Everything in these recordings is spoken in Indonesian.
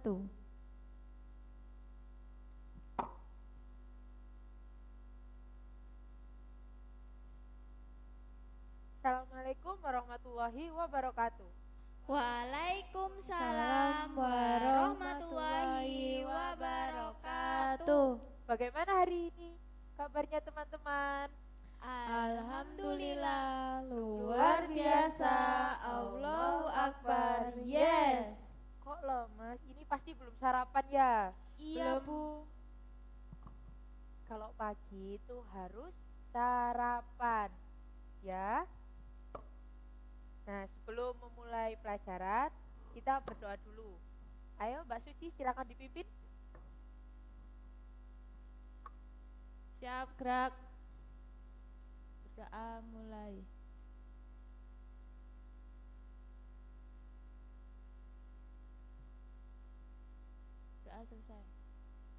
wabarakatuh. Assalamualaikum warahmatullahi wabarakatuh. Waalaikumsalam warahmatullahi wabarakatuh. Bagaimana hari ini? Kabarnya teman-teman? Alhamdulillah, luar biasa. Allahu Akbar. Yes. Kok lemes? Ini pasti belum sarapan ya? Iya, Belum. Bu. Kalau pagi itu harus sarapan, ya. Nah, sebelum memulai pelajaran, kita berdoa dulu. Ayo, Mbak Suci, silakan dipimpin. Siap, gerak. Berdoa mulai. Doa selesai.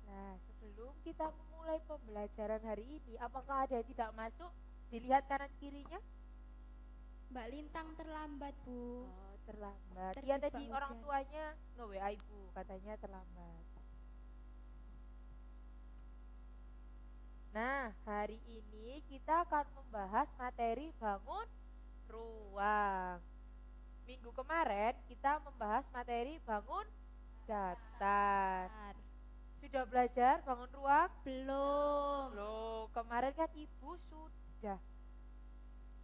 Nah, sebelum kita memulai pembelajaran hari ini, apakah ada yang tidak masuk? Dilihat kanan kirinya. Mbak Lintang terlambat, Bu. Oh, terlambat. Iya, Terjebak tadi hujan. orang tuanya nge-WA ibu, katanya terlambat. Nah, hari ini kita akan membahas materi bangun ruang. Minggu kemarin kita membahas materi bangun datar. Sudah belajar bangun ruang? Belum. Loh, kemarin kan ibu sudah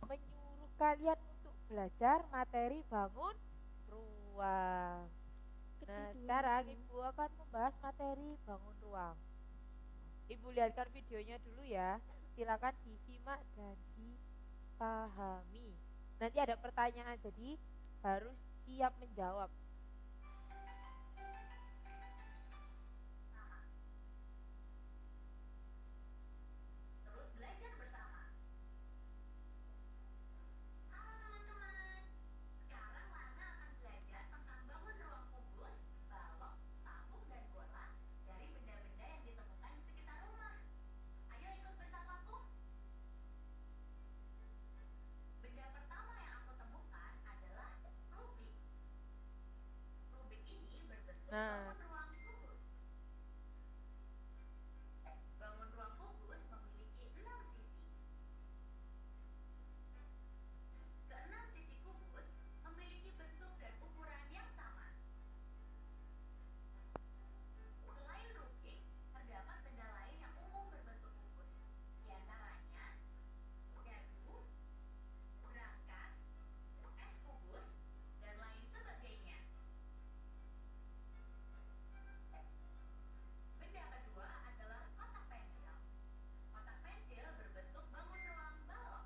menyuruh kalian untuk belajar materi bangun ruang. Nah, Ketiduran, sekarang Bu. ibu akan membahas materi bangun ruang. Ibu lihatkan videonya dulu ya. Silakan disimak dan dipahami. Nanti ada pertanyaan, jadi harus siap menjawab. Terus belajar bersama. Halo teman-teman, sekarang Lana akan belajar tentang bangun ruang kubus, balok, tabung, dan bola dari benda-benda yang ditemukan di sekitar rumah. Ayo ikut bersamaku. Benda pertama yang aku temukan adalah Rubik. Rubik ini berbentuk Nah. bangun ruang kubus. Bangun ruang kubus memiliki 6 sisi. Keenam sisi kubus memiliki bentuk dan ukuran yang sama. Selain Rubik, terdapat benda lain yang umum berbentuk kubus. Di antaranya garpu, brankas, es kubus, dan lain sebagainya. Benda kedua adalah kotak pensil. Kotak pensil berbentuk bangun ruang balok.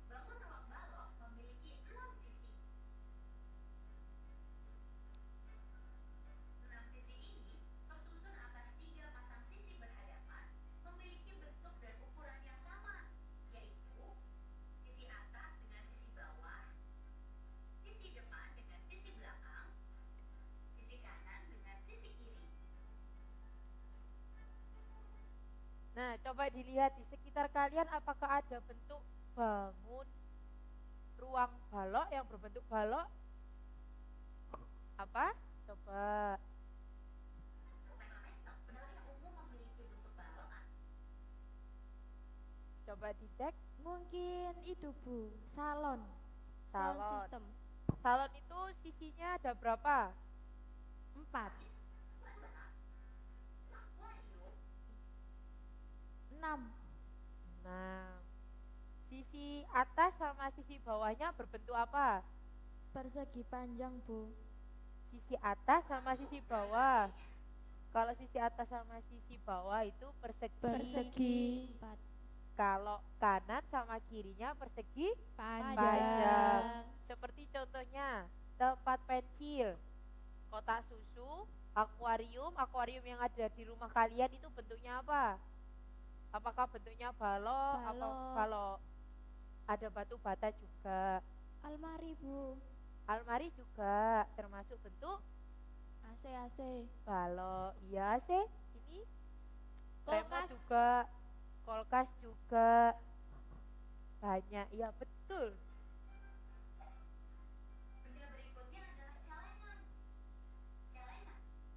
Bangun ruang balok memiliki 6 sisi. 6 sisi ini tersusun atas 3 pasang sisi berhadapan, memiliki bentuk dan ukuran yang sama, yaitu sisi atas dengan sisi bawah, sisi depan dengan sisi belakang, sisi kanan dengan sisi kiri. Nah, coba dilihat di sekitar kalian apakah ada bentuk bangun ruang balok yang berbentuk balok? Apa? Coba. Benda yang umum memiliki bentuk balok. Coba dicek. Mungkin itu, Bu. Salon. Sound Salon. system. Salon itu sisinya ada berapa? 4. 6. Nah, sisi atas sama sisi bawahnya berbentuk apa? Persegi panjang, Bu. Sisi atas sama sisi bawah. Kalau sisi atas sama sisi bawah itu persegi. Persegi 4. Kalau kanan sama kirinya persegi Panjang. panjang. Seperti contohnya tempat pensil, kotak susu, akuarium. Akuarium yang ada di rumah kalian itu bentuknya apa? Apakah bentuknya balok? Apa Balok. balok? Ada batu bata juga. Almari, Bu. Almari juga termasuk bentuk AC. balok. Iya sih. Ini remote Kulkas. juga, kulkas juga banyak. Iya betul. Benda berikutnya adalah celengan.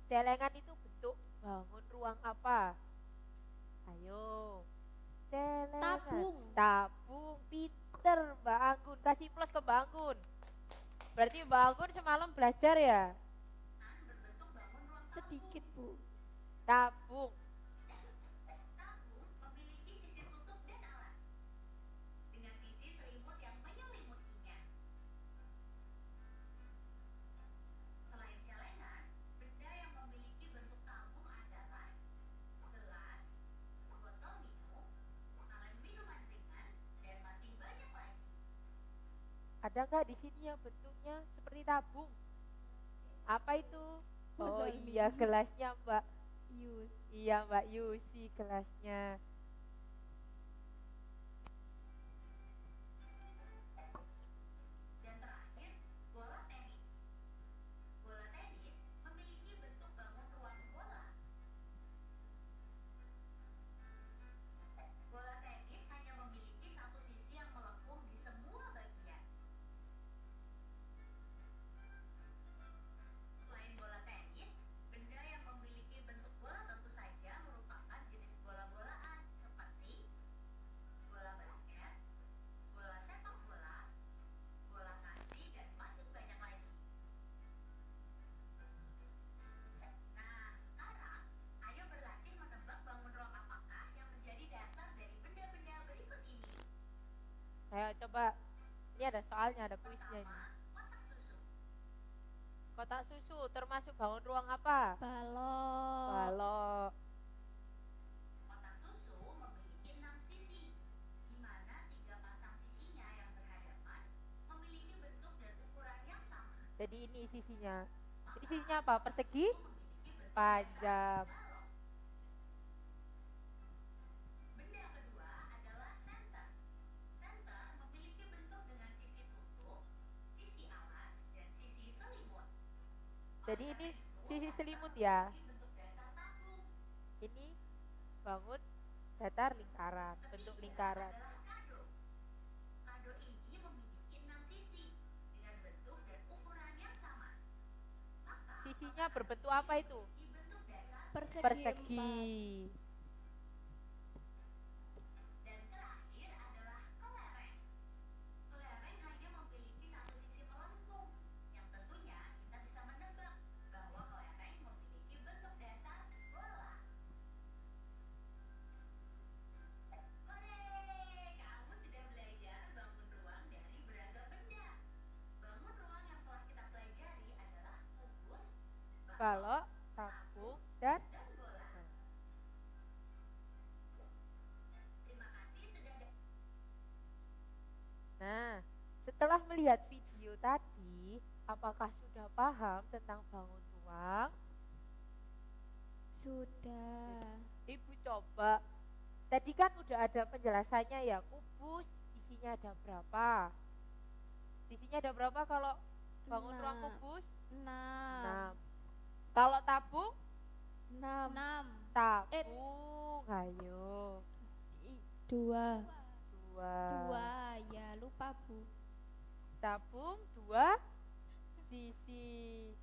Celengan itu bentuk bangun ruang apa? Ayo. Celengan. Tabung. Tabung. Pinter Mbak Anggun. Kasih plus ke Mbak Anggun. Berarti Mbak Anggun semalam belajar ya? berbentuk bangun ruang Sedikit, Bu. Tabung. tabung memiliki sisi tutup dan alas dengan sisi selimut yang menyelimutinya. Selain celengan, benda yang memiliki bentuk tabung adalah gelas, botol minum, kaleng minuman ringan, dan masih banyak lagi. Ada nggak di sini yang bentuknya seperti tabung? Apa itu? Oh Botol iya, minum. gelasnya Mbak. Yus. Iya Mbak Yusi, gelasnya. Dan terakhir, bola tenis. Bola tenis memiliki bentuk bangun ruang bola. Bola tenis hanya memiliki satu sisi yang melengkung di semua bagian. Selain bola tenis, benda yang memiliki bentuk bola tentu saja merupakan jenis bola-bolaan seperti bola basket, bola sepak bola, bola kaki, dan masih banyak lagi. Nah, sekarang ayo berlatih menebak bangun ruang apakah yang menjadi dasar dari benda-benda berikut ini. Ayo coba. Ini ada soalnya, ada kuisnya ini. Pertama, kotak susu. Kotak susu termasuk bangun ruang apa? Balok. Balok. Kotak susu memiliki 6 sisi, di mana 3 pasang sisinya yang berhadapan memiliki bentuk dan ukuran yang sama. Jadi ini sisinya. Ini sisinya apa? Persegi? Memiliki bentuk Panjang. balok. Benda kedua adalah senter. Senter memiliki bentuk dengan sisi tutup, sisi alas, dan sisi selimut. Jadi ini sisi selimut ya. Memiliki bentuk dasar tabung. Ini bangun datar lingkaran, bentuk lingkaran. Adalah kado. Kado ini memiliki 6 sisi dengan bentuk dan ukuran yang sama. Maka Sisinya berbentuk apa itu? di bentuk dasar Persegi. Persegi. dan terakhir adalah kelereng. Kelereng hanya memiliki satu sisi melengkung, yang tentunya kita bisa menebak bahwa kelereng memiliki bentuk dasar bola. Hore! Kamu sudah belajar bangun ruang dari beragam benda. Bangun ruang yang telah kita pelajari adalah kubus, Balok, tabung, dan dan bola. Terima kasih sudah Nah, setelah melihat video tadi, apakah sudah paham tentang bangun ruang? Sudah. Ibu coba. Tadi kan udah ada penjelasannya ya, kubus isinya ada berapa? Isinya ada berapa kalau bangun ruang 6. kubus? 6. 6. Kalau tabung? 6. Tabung, ayo. 2. 2. Ya, lupa, Bu. Tabung 2 sisi.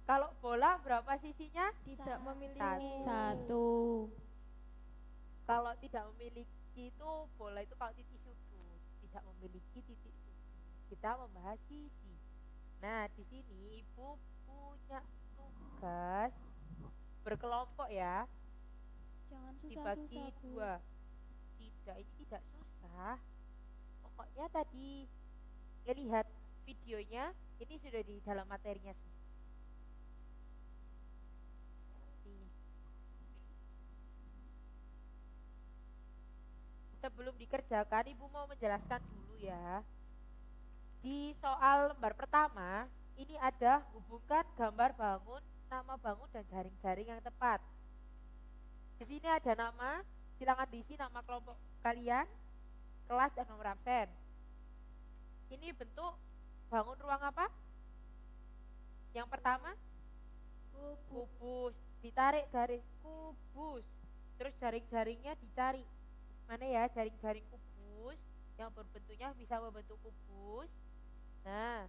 Kalau bola berapa sisinya? Tidak memiliki. Satu. Kalau tidak memiliki itu bola itu kalau titik sudut, tidak memiliki titik sudut. Kita membahas sisi. Nah, di sini Ibu punya tugas berkelompok ya, Jangan dibagi susah-susah, Bu. 2. Tidak, ini tidak susah. Pokoknya tadi lihat videonya, ini sudah di dalam materinya semua. Nih. Sebelum dikerjakan, Ibu mau menjelaskan dulu ya. Di soal lembar pertama, ini ada hubungkan gambar bangun, nama bangun, dan jaring-jaring yang tepat. Di sini ada nama, silakan diisi nama kelompok kalian, kelas, dan nomor absen. Ini bentuk bangun ruang apa? Yang pertama, kubus. Ditarik garis kubus. Terus jaring-jaringnya dicari. Mana ya jaring-jaring kubus yang berbentuknya bisa membentuk kubus. Nah,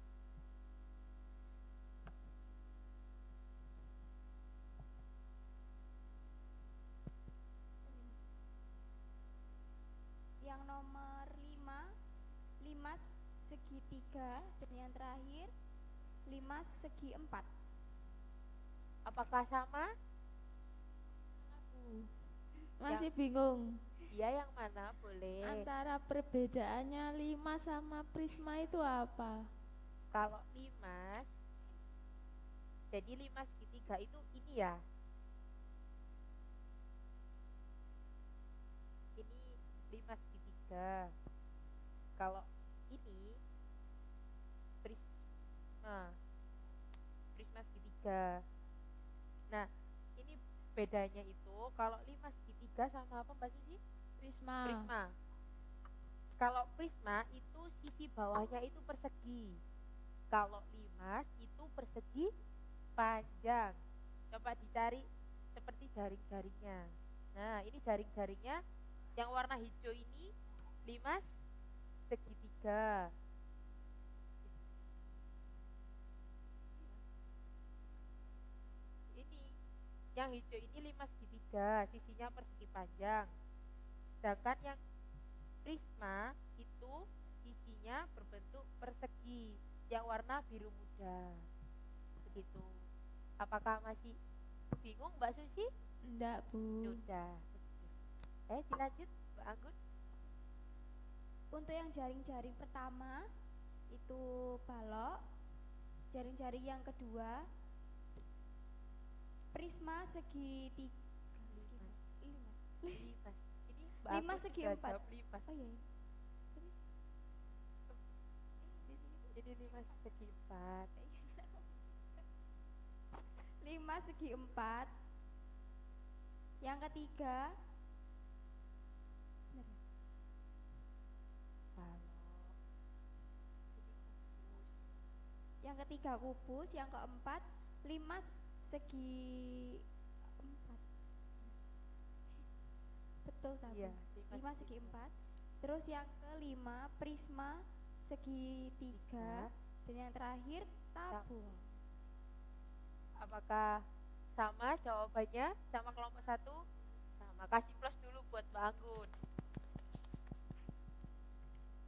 segi 3, dan yang terakhir 5 segi 4. Apakah sama? Masih bingung Iya, yang mana boleh. antara perbedaannya limas sama prisma itu apa? Kalau limas, jadi 5 segitiga itu ini ya. Ini 5 segitiga. Kalau ini prisma, prisma segitiga. Nah, ini bedanya itu kalau 5 segitiga sama apa Mbak Susi? Prisma. Prisma. Kalau prisma itu sisi bawahnya itu persegi. Kalau limas itu persegi panjang. Coba dicari seperti jaring-jaringnya. Nah, ini jaring-jaringnya yang warna hijau ini limas segitiga. Ini yang hijau ini limas segitiga, sisinya persegi panjang. Sedangkan yang prisma itu sisinya berbentuk persegi yang warna biru muda. Begitu. Apakah masih bingung Mbak Susi? Enggak, Bu. Sudah. Dilanjut Mbak Anggun. Untuk yang jaring-jaring pertama itu balok, jaring-jaring yang kedua prisma segi 3, Limas. Ini Mbak 5 Anggun segi sudah 4. jawab limas. Oh iya, iya. Terus Ini limas segi 4. 5 segi 4. Yang ketiga bener ya? Balok. Ini kubus. Yang ketiga kubus, yang keempat 5 segi 4. Betul tak? Iya, 5 segi 4. Terus yang kelima prisma segi 3, dan yang terakhir tabung. Apakah sama jawabannya sama kelompok 1? Sama. Kasih plus dulu buat Mbak Anggun.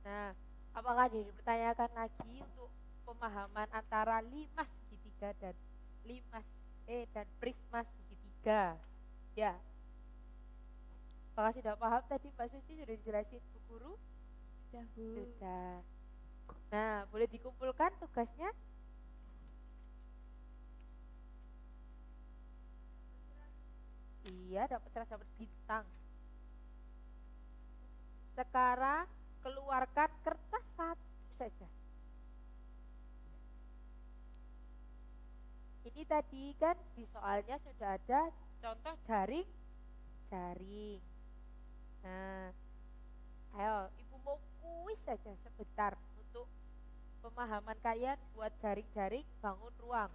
Nah, apakah dipertanyakan lagi untuk pemahaman antara limas segitiga dan dan prisma segitiga? Ya. Apakah sudah paham tadi Mbak Suci sudah dijelasin Bu Guru? Sudah, Bu. Sudah. Nah, boleh dikumpulkan tugasnya? Iya, dapat serasa berbintang. Sekarang keluarkan kertas satu saja. Ini tadi kan di soalnya sudah ada contoh jaring. Nah, ayo Ibu mau kuis saja sebentar untuk pemahaman kalian buat jaring-jaring bangun ruang.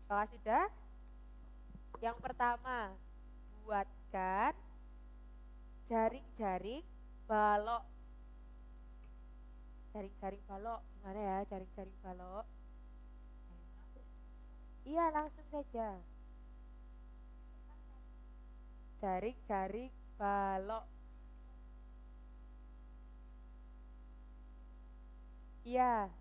Apakah sudah? Yang pertama, buatkan jaring-jaring balok. Jaring-jaring balok, gimana ya jaring-jaring balok? Iya, langsung saja. Jaring-jaring balok. Iya.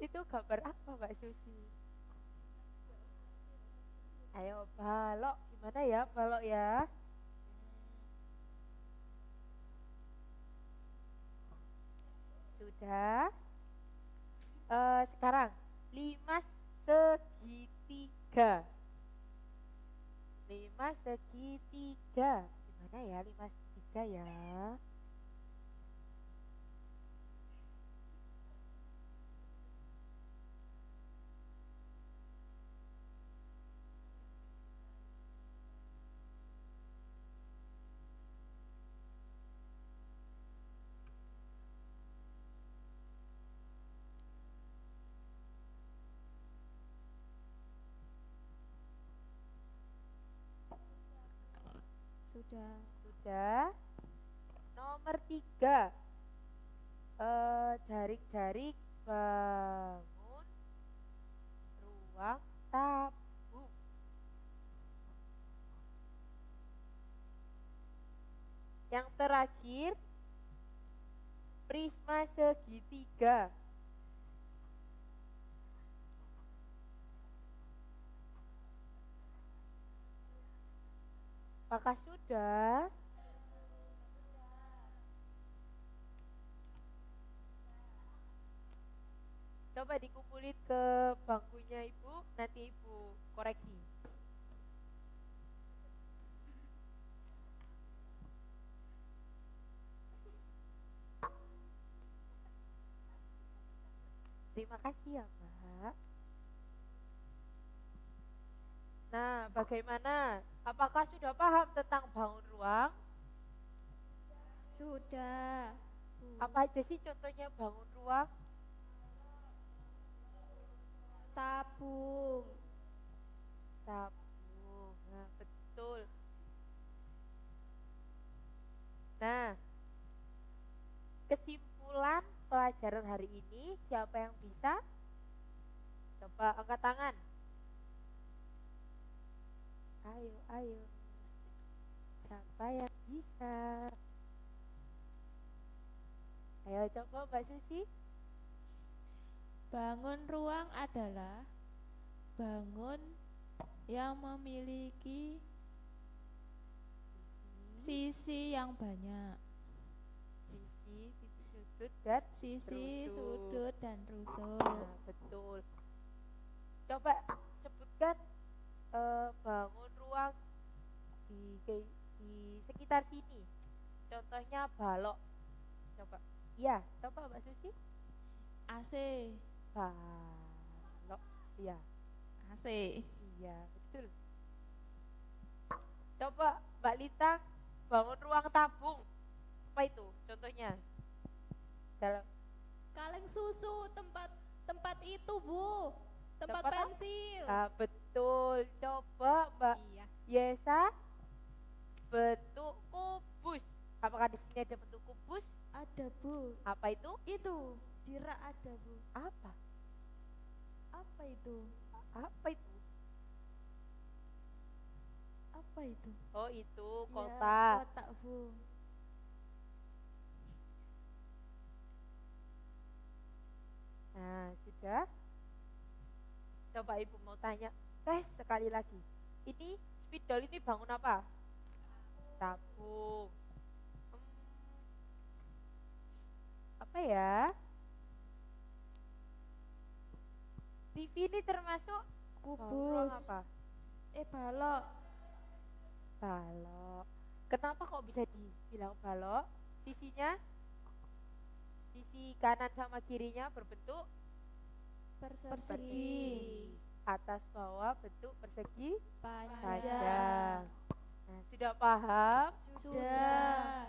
Itu gambar apa Mbak Susi? Ayo balok, gimana ya balok ya? Sudah. Sekarang limas segitiga. Limas segitiga. Gimana ya limas segitiga ya? Sudah. Nomor 3, jaring-jaring bangun ruang tabung. terakhir, prisma segitiga. Apakah sudah? Coba dikumpulin ke bangkunya ibu, nanti ibu koreksi. Terima kasih ya Mbak. Nah, bagaimana? Apakah sudah paham tentang bangun ruang? Sudah. Bu. Apa aja sih contohnya bangun ruang? Tabung. Tabung. Nah, betul. Nah, kesimpulan pelajaran hari ini siapa yang bisa? Coba angkat tangan. Ayo, ayo. Siapa yang bisa? Ayo coba Mbak Susi. Bangun ruang adalah bangun yang memiliki sisi yang banyak. Sisi sudut dan Sisi, rusuk. sudut, dan rusuk. Nah, betul. Coba sebutkan bangun ruang di sekitar sini. Contohnya balok. Coba. Iya, coba Mbak Susi. AC. Balok. Iya. AC. Iya, betul. Coba Mbak Lita, bangun ruang tabung. Apa itu contohnya? Dalam Kaleng susu, tempat itu Bu, tempat Tempat apa? pensil. betul. Coba Mbak Iya. Yesa, bentuk kubus. Apakah di sini ada bentuk kubus? Ada Bu. Apa itu? Itu di rak ada Bu. Apa? Apa itu? Apa itu? Apa itu? Oh, itu Ya, kotak. kotak Bu. Nah, sudah. Coba ibu mau tanya, tes sekali lagi. Ini spidol ini bangun apa? Tabung. Apa ya? TV ini termasuk bangun ruang Kubus. apa? Balok. Balok. Kenapa kok bisa dibilang balok? Sisinya, sisi kanan sama kirinya berbentuk Persegi. atas bawah bentuk persegi Panjang. panjang. Nah, sudah paham? Sudah.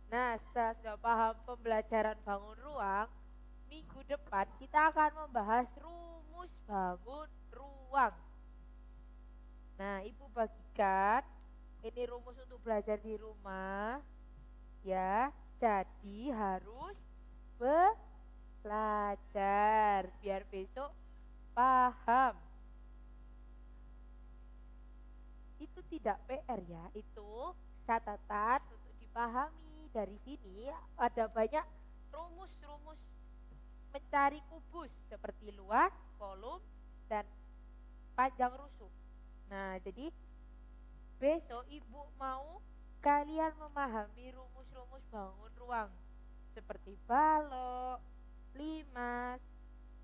Nah, setelah sudah paham pembelajaran bangun ruang, minggu depan kita akan membahas rumus bangun ruang. Nah, ibu bagikan ini rumus untuk belajar di rumah, ya. Jadi harus belajar biar besok paham. Itu tidak PR ya, itu catatan untuk dipahami. Dari sini ada banyak rumus-rumus mencari kubus seperti luas, volum, dan panjang rusuk. Nah, jadi besok ibu mau kalian memahami rumus-rumus bangun ruang seperti balok, limas,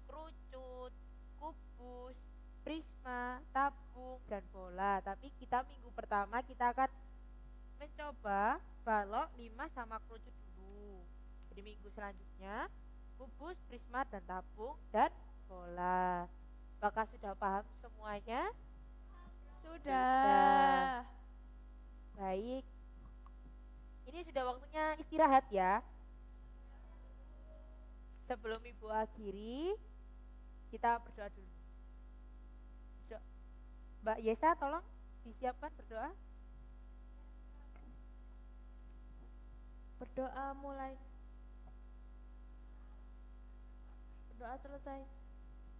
kerucut, kubus, prisma, tabung, dan bola. Tapi kita minggu pertama kita akan mencoba balok, limas, sama kerucut dulu. Jadi minggu selanjutnya kubus, prisma, dan tabung, dan bola. Apakah sudah paham semuanya? Sudah. Baik. Ini sudah waktunya istirahat ya. Sebelum ibu akhiri, kita berdoa dulu. Mbak Yesa, tolong disiapkan berdoa. Berdoa mulai. Berdoa selesai.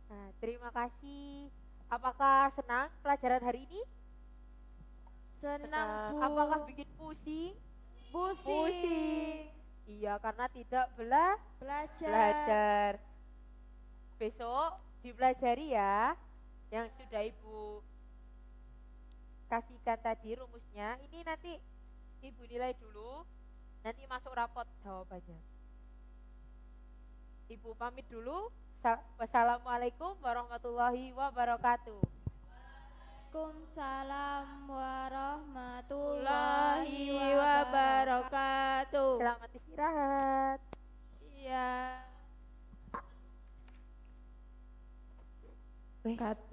Nah, terima kasih. Apakah senang pelajaran hari ini? Senang Bu. Apakah bikin pusing? Pusing. Iya, karena tidak Belajar. belajar. Besok dipelajari ya, yang sudah Ibu kasihkan tadi rumusnya. Ini nanti Ibu nilai dulu, nanti masuk rapot jawabannya. Ibu pamit dulu. Wassalamualaikum warahmatullahi wabarakatuh. Waalaikumsalam Warahmatullahi warahmatullahi wabarakatuh. wabarakatuh. Selamat istirahat. Iya. Cut.